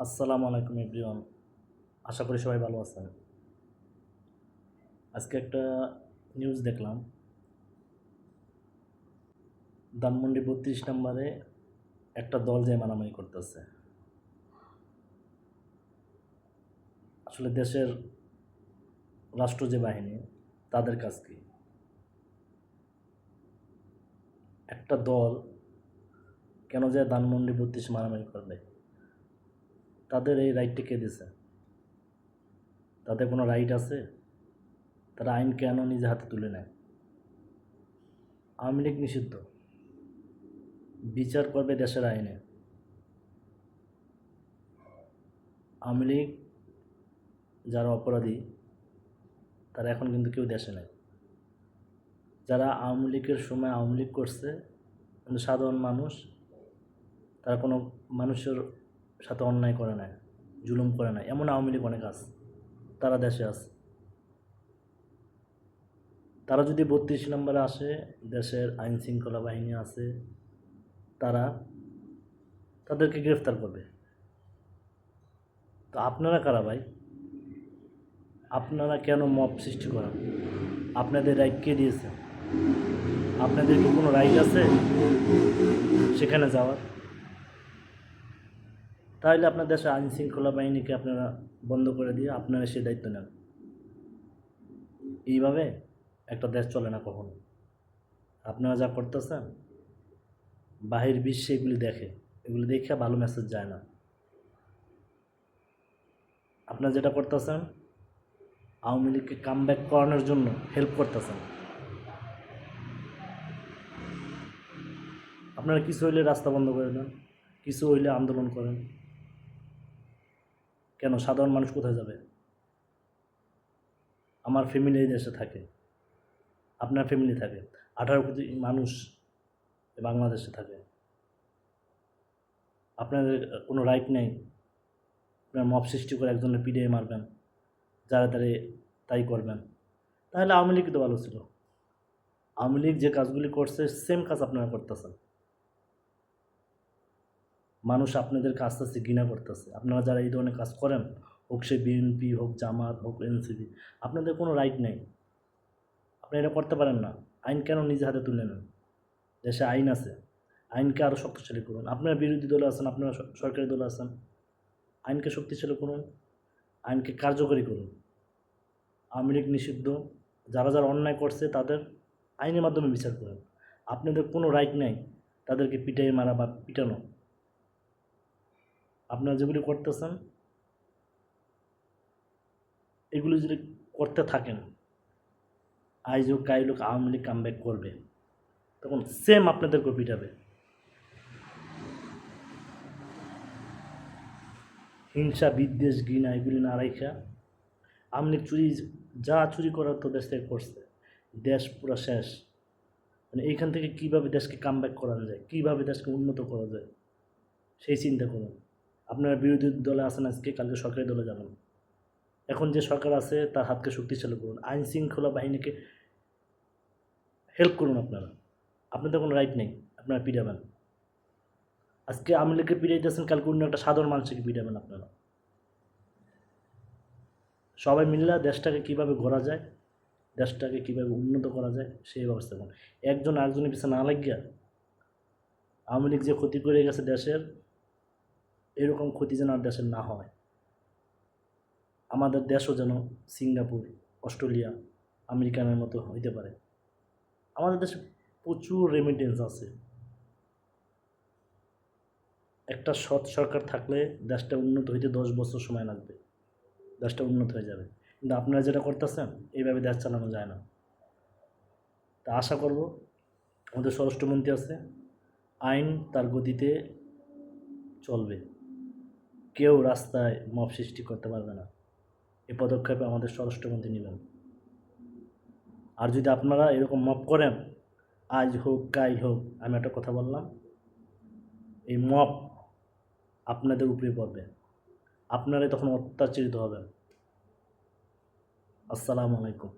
আসসালামু আলাইকুম এভরিওয়ান। আশা করি সবাই ভালো আছেন। আজকে একটা নিউজ দেখলাম, ধানমন্ডি ৩২ নম্বরে একটা দল যে মারামারি করতেছে। আসলে দেশের রাষ্ট্র যে বাহিনী, তাদের কাজ কি? একটা দল কেন যে ধানমন্ডি ৩২ মারামারি করবে? তাদের এই রাইটটা কে দিছে? তাদের কোনো রাইট আছে? তারা আইন কেন নিজে হাতে তুলে নেয়? আওয়ামী লীগ নিষিদ্ধ, বিচার করবে দেশের আইনে। আওয়ামী লীগ যারা অপরাধী, তারা এখন কিন্তু কেউ দেশে নেই। যারা আওয়ামী লীগের সময় আওয়ামী লীগ করছে, কিন্তু সাধারণ মানুষ, তারা কোনো মানুষের সাথে অন্যায় করে নাই, জুলুম করে নাই, এমন আওয়ামী লীগ অনেক আছে, তারা দেশে আছে। তারা যদি ৩২ নম্বরে আসে, দেশের আইন শৃঙ্খলা বাহিনী আছে, তারা তাদেরকে গ্রেফতার করবে। তো আপনারা কারা ভাই? আপনারা কেন মব সৃষ্টি করেন? আপনাদের রাইট কে দিয়েছে? আপনাদের কি কোনো রাইট আছে সেখানে যাওয়ার? তাহলে আপনার দেশে আইন শৃঙ্খলা বাহিনীকে আপনারা বন্ধ করে দিয়ে আপনারা সে দায়িত্ব নেন। এইভাবে একটা দেশ চলে না কখনো। আপনারা যা করতেছেন, বাহির বিশ্বে এগুলি দেখে, এগুলি দেখে ভালো মেসেজ যায় না। আপনারা যেটা করতেছেন, আওয়ামী লীগকে কামব্যাক করানোর জন্য হেল্প করতেছেন। আপনারা কিছু হইলে রাস্তা বন্ধ করে দেন, কিছু হইলে আন্দোলন করেন। কেন সাধারণ মানুষ কোথায় যাবে? আমার ফ্যামিলি এই দেশে থাকে, আপনার ফ্যামিলি থাকে, 18 কোটি মানুষ বাংলাদেশে থাকে। আপনাদের কোনো রাইট নেই আপনার মব সৃষ্টি করে একজনের পিডিয়ে মারবেন, যারা তারে তাই করবেন। তাহলে আওয়ামী লীগ তো ভালো ছিল। আওয়ামী লীগ যে কাজগুলি করছে, সেম কাজ আপনারা করতেছেন। মানুষ আপনাদেরকে আস্তে আস্তে ঘৃণা করতেছে। আপনারা যারা এই ধরনের কাজ করেন, হোক সে বিএনপি, হোক জামাত, হোক এনসিপি, আপনাদের কোনো রাইট নেই, আপনি এটা করতে পারেন না। আইন কেন নিজে হাতে তুলে নেন? দেশে আইন আছে, আইনকে আরও শক্তিশালী করুন। আপনারা বিরোধী দলে আছেন, আপনারা সরকারি দলে আছেন, আইনকে শক্তিশালী করুন, আইনকে কার্যকরী করুন। আওয়ামী লীগ নিষিদ্ধ, যারা যারা অন্যায় করছে তাদের আইনের মাধ্যমে বিচার করুন। আপনাদের কোনো রাইট নেই তাদেরকে পিটাই মারা বা পিটানো। আপনারা যেগুলি করতেছেন, এগুলি যদি করতে থাকেন, আইজ হোক কাইল হোক আওয়ামী লীগ কামব্যাক করবে, তখন সেম আপনাদেরকেও পিটাবে। হিংসা, বিদ্বেষ, ঘৃণা এগুলি না রাইখা আওয়ামী লীগ যা চুরি করার তো দেশ থেকে করছে, দেশ পুরো শেষ। মানে এইখান থেকে কীভাবে দেশকে কামব্যাক করা যায়, কীভাবে দেশকে উন্নত করা যায়, সেই চিন্তা করুন। আপনারা বিরোধী দলে আসেন, আজকে কালকে সরকারি দলে যাবেন। এখন যে সরকার আছে তার হাতকে শক্তিশালী করুন, আইন শৃঙ্খলা বাহিনীকে হেল্প করুন। আপনাদের কোনো রাইট নেই, আপনারা পিটাবেন। আজকে আওয়ামী লীগকে পিটাইতেছেন, কালকে অন্য একটা সাধারণ মানুষকে পিটাবেন। আপনারা সবাই মিলে দেশটাকে কীভাবে গড়া যায়, দেশটাকে কীভাবে উন্নত করা যায় সেই ব্যবস্থা করুন। একজন আরেকজনের পিছনে না লাগিয়া আওয়ামী লীগ যে ক্ষতি করে গেছে দেশের, এরকম ক্ষতি যেন আর দেশের না হয়। আমাদের দেশও যেন সিঙ্গাপুর, অস্ট্রেলিয়া, আমেরিকানের মতো হইতে পারে। আমাদের দেশে প্রচুর রেমিটেন্স আছে। একটা সৎ সরকার থাকলে দেশটা উন্নত হইতে 10 বছর সময় লাগবে, দেশটা উন্নত হয়ে যাবে। কিন্তু আপনারা যেটা করতেছেন, এইভাবে দেশ চালানো যায় না। তা আশা করব, আমাদের স্বরাষ্ট্রমন্ত্রী আছে, আইন তার গতিতে চলবে, কেউ রাস্তায় মব সৃষ্টি করতে পারবে না। এই পদক্ষেপে আমাদের স্বরাষ্ট্রমন্ত্রী নেবেন। আর যদি আপনারা এরকম মব করেন, আজ হোক কাল হোক, আমি একটা কথা বললাম, এই মব আপনাদের উপরে পড়বে, আপনারাই তখন অত্যাচারিত হবেন। আসসালামু আলাইকুম।